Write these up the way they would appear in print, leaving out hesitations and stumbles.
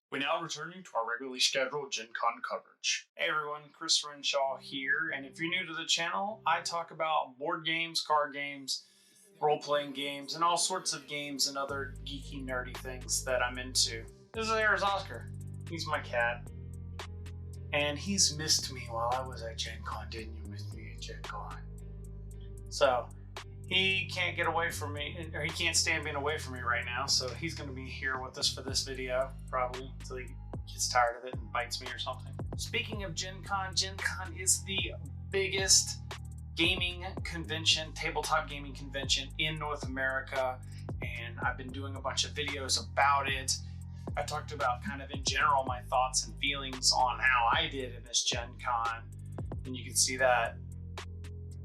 We're now returning to our regularly scheduled Gen Con coverage. Hey everyone, Chris Renshaw here, and if you're new to the channel, I talk about board games, card games, role-playing games, and all sorts of games and other geeky, nerdy things that I'm into. This is Oscar. He's my cat. And he's missed me while I was at Gen Con. Didn't you miss me at Gen Con? So, he can't get away from me, or he can't stand being away from me right now, so he's going to be here with us for this video, probably, until he gets tired of it and bites me or something. Speaking of Gen Con is the biggest gaming convention, tabletop gaming convention in North America, and I've been doing a bunch of videos about it. I talked about kind of in general my thoughts and feelings on how I did in this Gen Con, and you can see that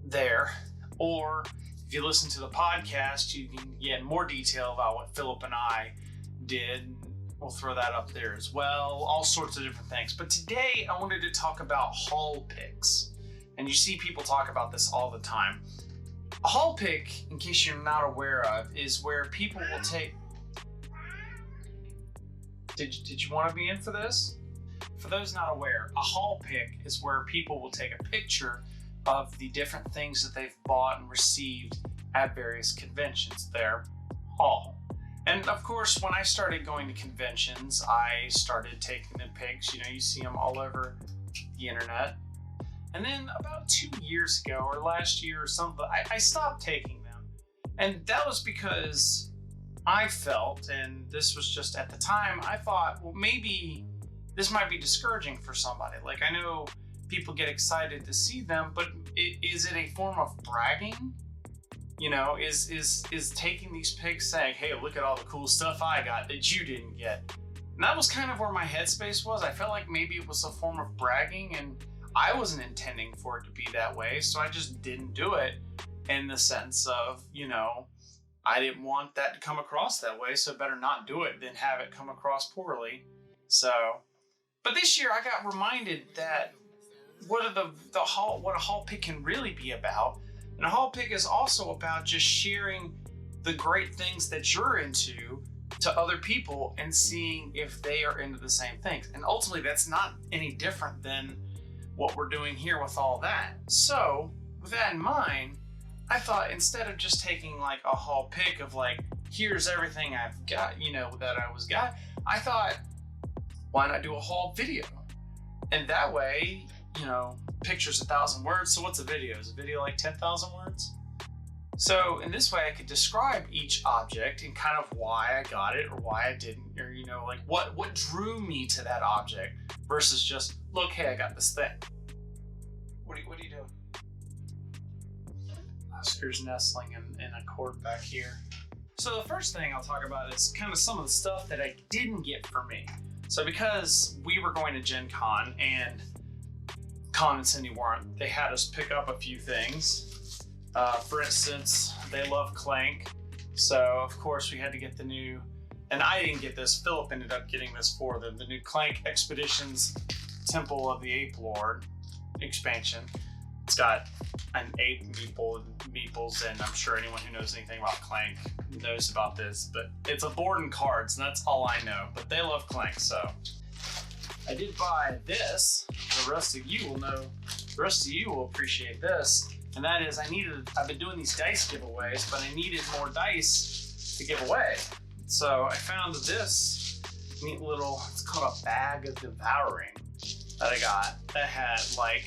there. Or if you listen to the podcast, you can get more detail about what Philip and I did. We'll throw that up there as well. All sorts of different things. But today I wanted to talk about haul pics. And you see people talk about this all the time. A haul pic, in case you're not aware of, is where people will take... Did you want to be in for this? For those not aware, a haul pic is where people will take a picture of the different things that they've bought and received at various conventions, their haul. And of course, when I started going to conventions, I started taking the pics. You see them all over the internet. And then about 2 years ago, or last year or something, I stopped taking them. And that was because I felt, and this was just at the time, I thought, well, maybe this might be discouraging for somebody. Like, I know people get excited to see them, but is it a form of bragging? Is taking these pics saying, hey, look at all the cool stuff I got that you didn't get? And that was kind of where my headspace was. I felt like maybe it was a form of bragging, and I wasn't intending for it to be that way, so I just didn't do it in the sense of, I didn't want that to come across that way, so better not do it than have it come across poorly. But this year I got reminded that what a haul pic can really be about. And a haul pic is also about just sharing the great things that you're into to other people and seeing if they are into the same things. And ultimately, that's not any different than what we're doing here with all that. So with that in mind, I thought instead of just taking like a haul pic of like, here's everything I've got, that I got, I thought, why not do a haul video? And that way, picture's 1,000 words. So what's a video? Is a video like 10,000 words? So in this way, I could describe each object and kind of why I got it or why I didn't, or like what drew me to that object versus just, look, hey, I got this thing. What are you doing? Oscar's nestling in a cord back here. So the first thing I'll talk about is kind of some of the stuff that I didn't get for me. So because we were going to Gen Con and Con and Cindy weren't, they had us pick up a few things. For instance, they love Clank. So of course we had to get the new, and I didn't get this, Philip ended up getting this for them, the new Clank Expeditions Temple of the Ape Lord expansion. It's got an ape meeples, and I'm sure anyone who knows anything about Clank knows about this, but it's a board and cards, and that's all I know, but they love Clank, so. I did buy this. The rest of you will know, the rest of you will appreciate this, and that is I've been doing these dice giveaways, but I needed more dice to give away. So I found this neat little, it's called a bag of devouring that I got that had like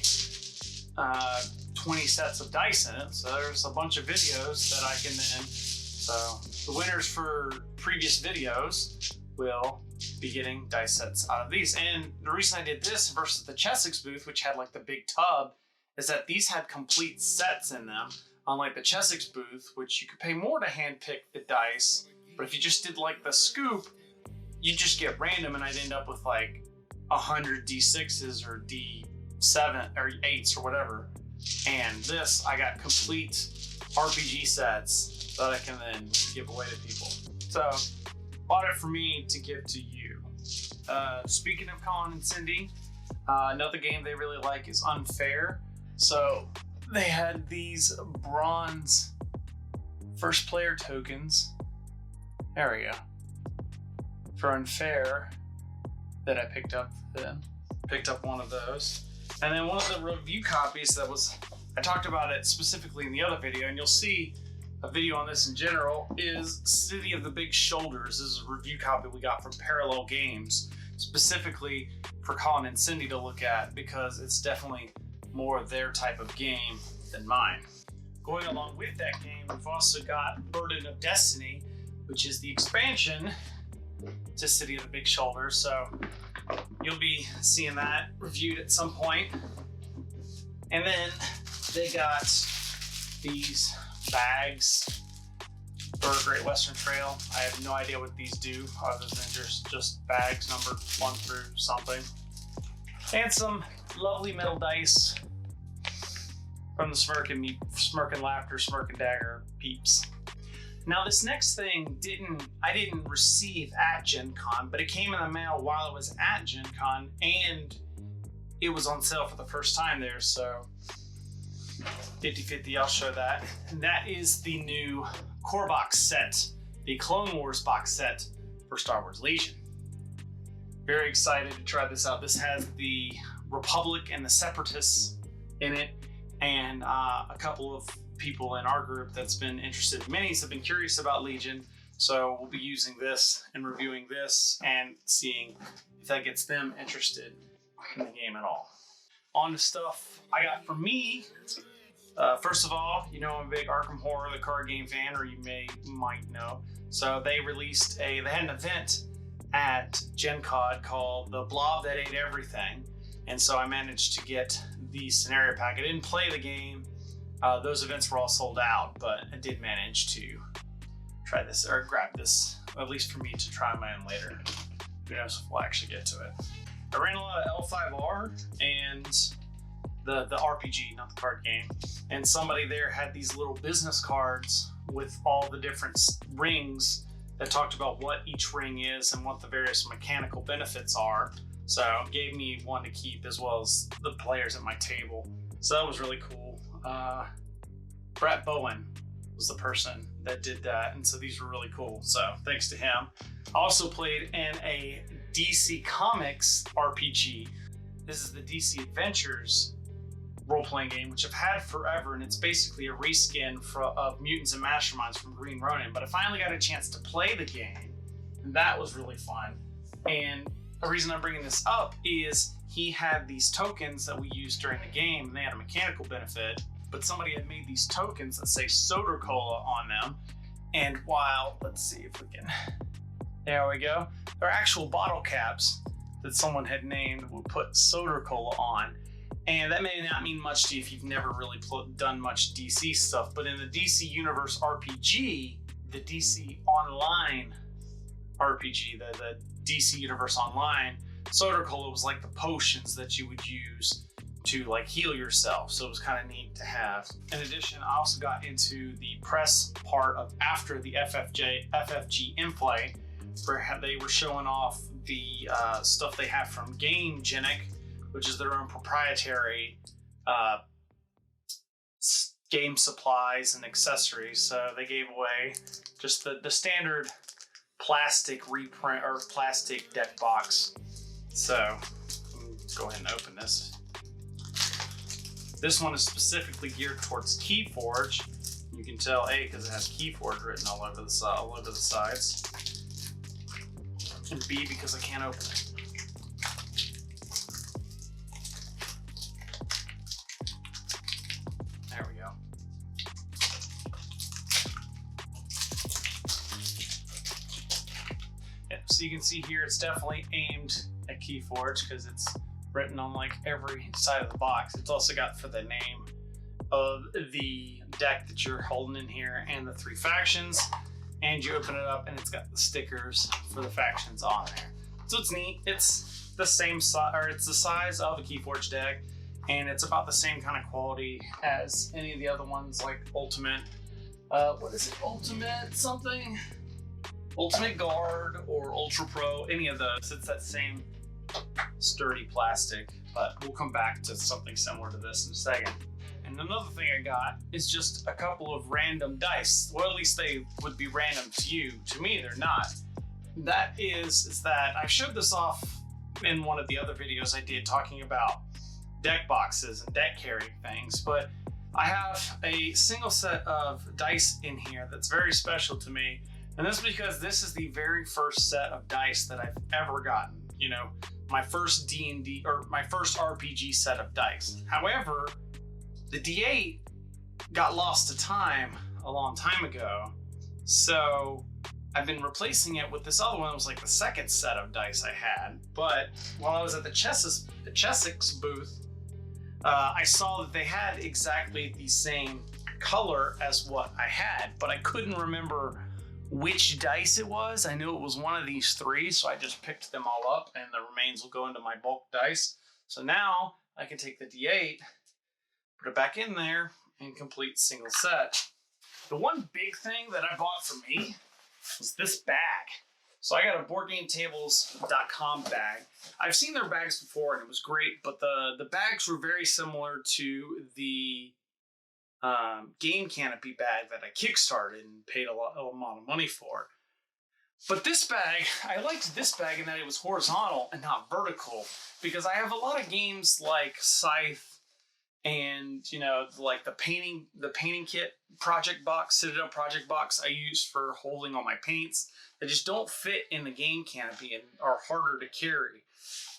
20 sets of dice in it. So there's a bunch of videos that I can then, so the winners for previous videos will be getting dice sets out of these. And the reason I did this versus the Chessex booth, which had like the big tub, is that these had complete sets in them. Unlike the Chessex booth, which you could pay more to hand pick the dice, but if you just did like the scoop, you just get random, and I'd end up with like 100 D6s or D7 or 8s or whatever. And this, I got complete RPG sets that I can then give away to people. So, bought it for me to give to you. Speaking of Colin and Cindy, another game they really like is Unfair. So they had these bronze first player tokens. There we go. For Unfair. that I picked up then. Picked up one of those. And then one of the review copies I talked about it specifically in the other video, and you'll see a video on this in general, is City of the Big Shoulders. This is a review copy we got from Parallel Games, specifically for Colin and Cindy to look at, because it's definitely more their type of game than mine. Going along with that game, we've also got Burden of Destiny, which is the expansion to City of the Big Shoulders. So you'll be seeing that reviewed at some point. And then they got these bags for Great Western Trail. I have no idea what these do other than just bags numbered 1 through something. And some lovely metal dice from the Smirkin' Laughter, Smirkin' Dagger peeps. Now this next thing I didn't receive at Gen Con, but it came in the mail while it was at Gen Con, and it was on sale for the first time there, so 50-50, I'll show that. And that is the new core box set, the Clone Wars box set for Star Wars Legion. Very excited to try this out. This has the Republic and the Separatists in it, and a couple of people in our group that's been interested. Minis have been curious about Legion, so we'll be using this and reviewing this and seeing if that gets them interested in the game at all. On to stuff I got from me. First of all, you know I'm a big Arkham Horror, the card game fan, or you might know. So they had an event at Gen Con called The Blob That Ate Everything. And so I managed to get the scenario pack. I didn't play the game. Those events were all sold out, but I did manage to try this, or grab this, at least for me to try my own later. Who knows if we'll actually get to it. I ran a lot of L5R and the RPG, not the card game. And somebody there had these little business cards with all the different rings that talked about what each ring is and what the various mechanical benefits are. So it gave me one to keep, as well as the players at my table. So that was really cool. Brett Bowen was the person that did that, and so these were really cool. So thanks to him. I also played in a DC Comics RPG. This is the DC Adventures role-playing game, which I've had forever, and it's basically a reskin of Mutants and Masterminds from Green Ronin. But I finally got a chance to play the game, and that was really fun. And the reason I'm bringing this up is he had these tokens that we used during the game, and they had a mechanical benefit, but somebody had made these tokens that say Soda Cola on them. And while, let's see if we can, there we go. They're actual bottle caps that someone had named would put Soda Cola on. And that may not mean much to you if you've never really done much DC stuff, but in the DC Universe RPG, the DC Online RPG, the DC Universe Online, Soda Cola was like the potions that you would use to like heal yourself. So it was kind of neat to have. In addition, I also got into the press part of after the FFG in-play, where they were showing off the stuff they have from GameGenic, which is their own proprietary game supplies and accessories. So they gave away just the standard plastic reprint or plastic deck box. So go ahead and open this. This one is specifically geared towards Keyforge. You can tell A, because it has Keyforge written all over the sides, and B, because I can't open it. There we go. Yeah, so you can see here it's definitely aimed at Keyforge because it's written on like every side of the box. It's also got for the name of the deck that you're holding in here and the 3 factions, and you open it up and it's got the stickers for the factions on there. So it's neat. It's the same size, or it's the size of a Keyforge deck, and it's about the same kind of quality as any of the other ones, like Ultimate, what is it, Ultimate something? Ultimate Guard or Ultra Pro, any of those. It's that same sturdy plastic, but we'll come back to something similar to this in a second. And another thing I got is just a couple of random dice. Well, at least they would be random to you. To me, they're not. That is that I showed this off in one of the other videos I did talking about deck boxes and deck carrying things, but I have a single set of dice in here that's very special to me. And that's because this is the very first set of dice that I've ever gotten. You know, my first D&D or my first RPG set of dice. However, the D8 got lost to time a long time ago. So I've been replacing it with this other one that was like the second set of dice I had. But while I was at the Chessex booth, I saw that they had exactly the same color as what I had, but I couldn't remember which dice it was. I knew it was one of these three, so I just picked them all up and the remains will go into my bulk dice. So now I can take the D8, put it back in there, and complete single set. The one big thing that I bought for me was this bag. So I got a BoardGameTables.com bag. I've seen their bags before and it was great, but the bags were very similar to the Game Canopy bag that I kickstarted and paid a lot of money for. But this bag, I liked this bag in that it was horizontal and not vertical, because I have a lot of games like Scythe and, you know, like the painting kit project box, Citadel project box I use for holding all my paints. They just don't fit in the Game Canopy and are harder to carry.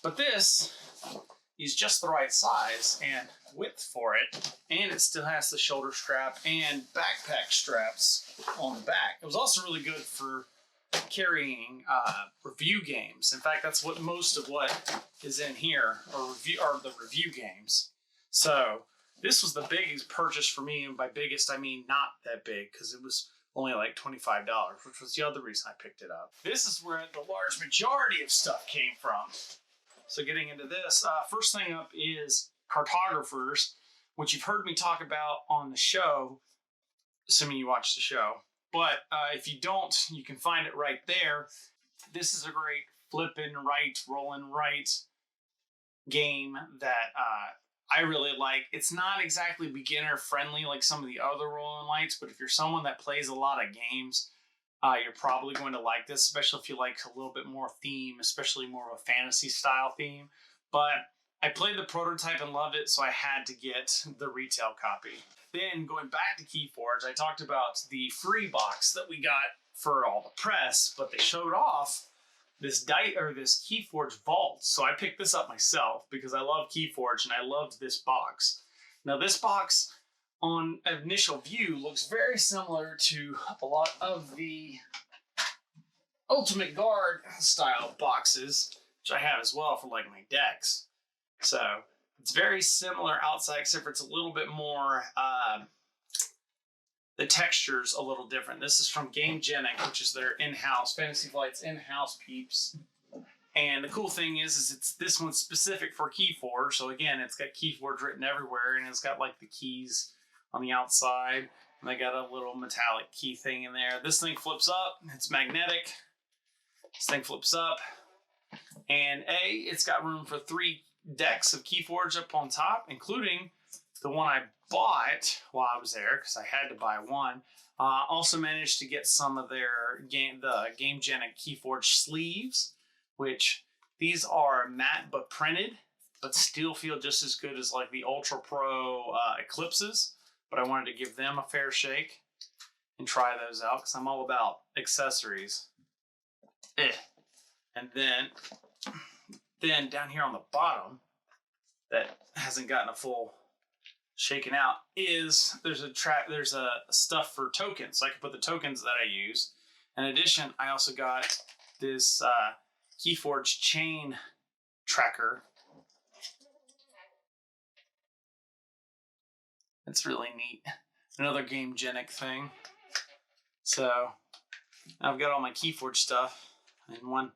But this is just the right size and width for it, and it still has the shoulder strap and backpack straps on the back. It was also really good for carrying review games. In fact, that's what most of what is in here are the review games. So this was the biggest purchase for me, and by biggest I mean not that big, because it was only like $25, which was the other reason I picked it up. This is where the large majority of stuff came from. So getting into this, first thing up is cartographers, which you've heard me talk about on the show, assuming you watch the show. But if you don't, you can find it right there. This is a great flipping right, rolling right game that I really like. It's not exactly beginner friendly like some of the other rolling lights, but if you're someone that plays a lot of games, you're probably going to like this, especially if you like a little bit more theme, especially more of a fantasy style theme. But I played the prototype and loved it, so I had to get the retail copy. Then going back to Keyforge, I talked about the free box that we got for all the press, but they showed off this Keyforge vault. So I picked this up myself because I love Keyforge and I loved this box. Now this box on initial view looks very similar to a lot of the Ultimate Guard style boxes, which I have as well for like my decks. So it's very similar outside, except for it's a little bit more, the texture's a little different. This is from Gamegenic, which is their in-house, Fantasy Flight's in-house peeps. And the cool thing is this one's specific for Keyforge. So again, it's got Keyforge written everywhere, and it's got like the keys on the outside. And they got a little metallic key thing in there. This thing flips up, it's magnetic. This thing flips up. And it's got room for 3 decks of Keyforge up on top, including the one I bought while I was there, because I had to buy one. Also managed to get some of their Gamegenic Keyforge sleeves, which these are matte but printed, but still feel just as good as like the Ultra Pro Eclipses. But I wanted to give them a fair shake and try those out, because I'm all about accessories. And then down here on the bottom, that hasn't gotten a full shaken out, there's a stuff for tokens. So I can put the tokens that I use. In addition, I also got this Keyforge chain tracker. It's really neat. Another Gamegenic thing. So I've got all my Keyforge stuff in one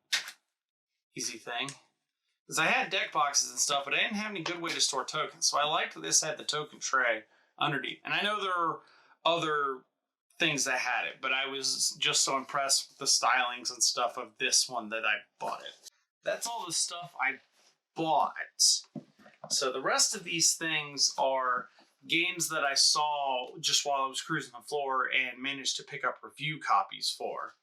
easy thing. Because I had deck boxes and stuff, but I didn't have any good way to store tokens. So I liked that this had the token tray underneath. And I know there are other things that had it, but I was just so impressed with the stylings and stuff of this one that I bought it. That's all the stuff I bought. So the rest of these things are games that I saw just while I was cruising the floor and managed to pick up review copies for.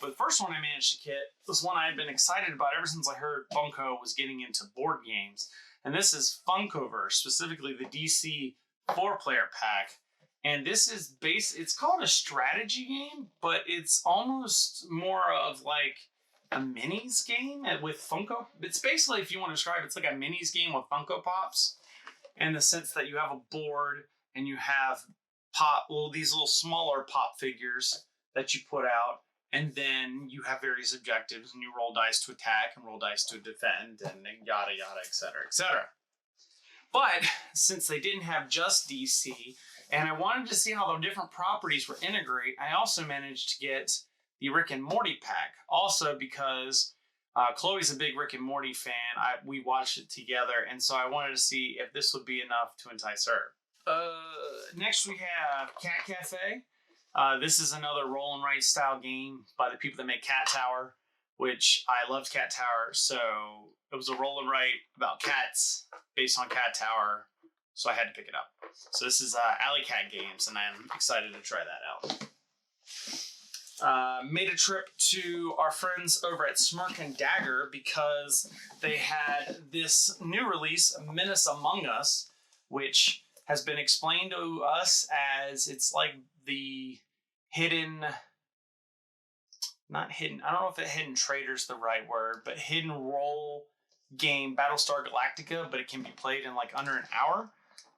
But the first one I managed to get was one I had been excited about ever since I heard Funko was getting into board games. And this is Funkoverse, specifically the DC 4-player pack. And this is it's called a strategy game, but it's almost more of like a minis game with Funko. It's basically, if you want to describe it, it's like a minis game with Funko Pops, in the sense that you have a board and you have these little smaller pop figures that you put out, and then you have various objectives, and you roll dice to attack and roll dice to defend, and yada yada, etc., etc. But since they didn't have just DC, and I wanted to see how the different properties were integrated, I also managed to get the Rick and Morty pack. Also because Chloe's a big Rick and Morty fan, we watched it together, and so I wanted to see if this would be enough to entice her. Next we have Cat Cafe. This is another roll and write style game by the people that make Cat Tower, which I loved Cat Tower, so it was a roll and write about cats based on Cat Tower, so I had to pick it up. So this is Alley Cat Games, and I'm excited to try that out. Made a trip to our friends over at Smirk and Dagger because they had this new release, Menace Among Us, which has been explained to us as it's like the not hidden, I don't know if hidden trader's the right word, but hidden role game Battlestar Galactica, but it can be played in like under an hour.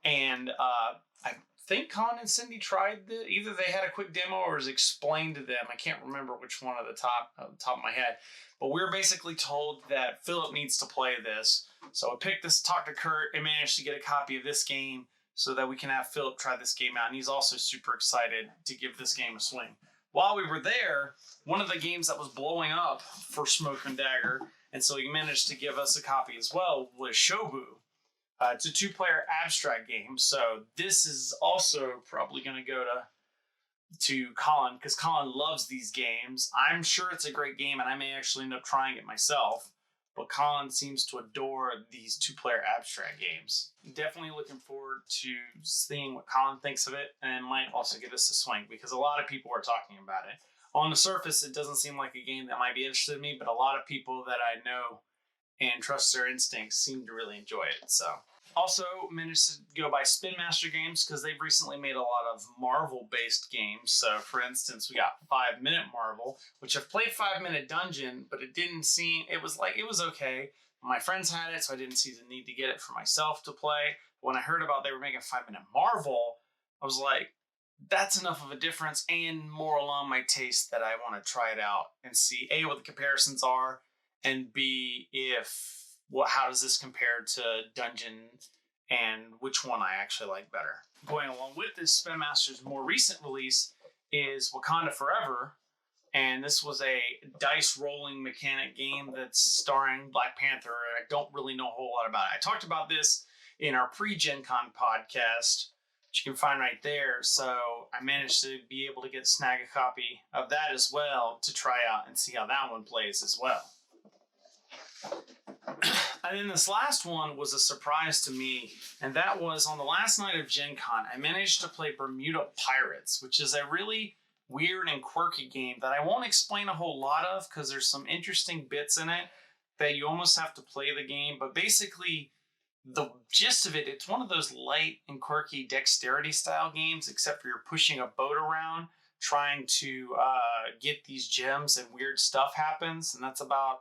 And I think Colin and Cindy tried either they had a quick demo or it was explained to them. I can't remember which one at the top of my head. But we were basically told that Philip needs to play this. So I picked this, talked to Kurt, and managed to get a copy of this game so that we can have Philip try this game out. And he's also super excited to give this game a swing. While we were there, one of the games that was blowing up for Smoke and Dagger, and so he managed to give us a copy as well, was Shobu. It's a 2-player abstract game, so this is also probably going to go to Colin, because Colin loves these games. I'm sure it's a great game, and I may actually end up trying it myself, but Colin seems to adore these 2-player abstract games. Definitely looking forward to seeing what Colin thinks of it, and might also give us a swing, because a lot of people are talking about it. On the surface, it doesn't seem like a game that might be interested in me, but a lot of people that I know and trust their instincts seem to really enjoy it. So, also managed to go by Spin Master Games because they've recently made a lot of Marvel-based games. So, for instance, we got 5 Minute Marvel, which I've played 5 Minute Dungeon, but it was okay. My friends had it, so I didn't see the need to get it for myself to play. When I heard about they were making 5 Minute Marvel, I was like, that's enough of a difference and more along my taste that I want to try it out and see A, what the comparisons are, and B, how does this compare to Dungeon and which one I actually like better. Going along with this, Spin Master's more recent release is Wakanda Forever, and this was a dice rolling mechanic game that's starring Black Panther. I don't really know a whole lot about it. I talked about this in our pre-Gen Con podcast, which you can find right there. So I managed to be able to snag a copy of that as well to try out and see how that one plays as well. And then this last one was a surprise to me, and that was on the last night of Gen Con. I managed to play Bermuda Pirates, which is a really weird and quirky game that I won't explain a whole lot of because there's some interesting bits in it that you almost have to play the game. But basically, the gist of it, it's one of those light and quirky dexterity style games, except for you're pushing a boat around trying to get these gems and weird stuff happens, and that's about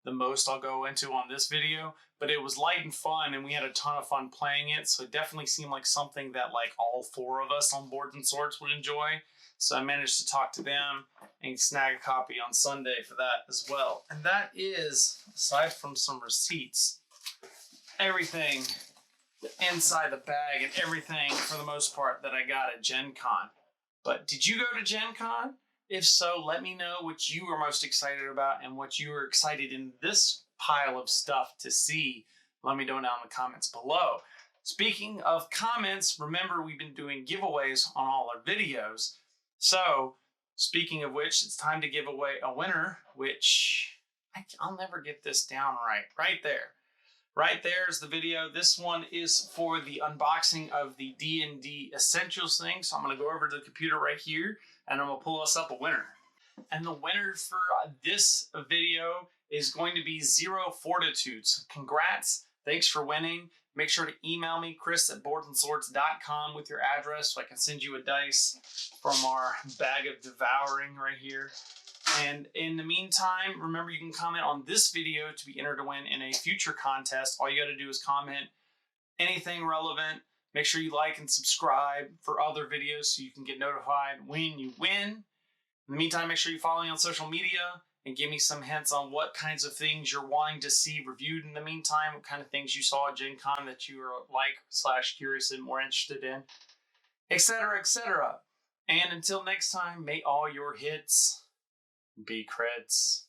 the most I'll go into on this video. But it was light and fun, and we had a ton of fun playing it, so it definitely seemed like something that like all 4 of us on Boards and Swords would enjoy. So I managed to talk to them and snag a copy on Sunday for that as well. And that is, aside from some receipts, everything inside the bag and everything for the most part that I got at Gen Con. But did you go to Gen Con? If so, let me know what you were most excited about and what you were excited in this pile of stuff to see. Let me know down in the comments below. Speaking of comments, remember we've been doing giveaways on all our videos. So, speaking of which, it's time to give away a winner, which I'll never get this down right there. Right there is the video. This one is for the unboxing of the D&D Essentials thing. So I'm going to go over to the computer right here and I'm going to pull us up a winner. And the winner for this video is going to be Zero Fortitude. So congrats. Thanks for winning. Make sure to email me, chris@boardsandsorts.com with your address so I can send you a dice from our bag of devouring right here. And in the meantime, remember you can comment on this video to be entered to win in a future contest. All you got to do is comment anything relevant. Make sure you like and subscribe for other videos so you can get notified when you win. In the meantime, make sure you follow me on social media and give me some hints on what kinds of things you're wanting to see reviewed in the meantime, what kind of things you saw at Gen Con that you were /curious and more interested in, etc., etc. And until next time, may all your hits be creds.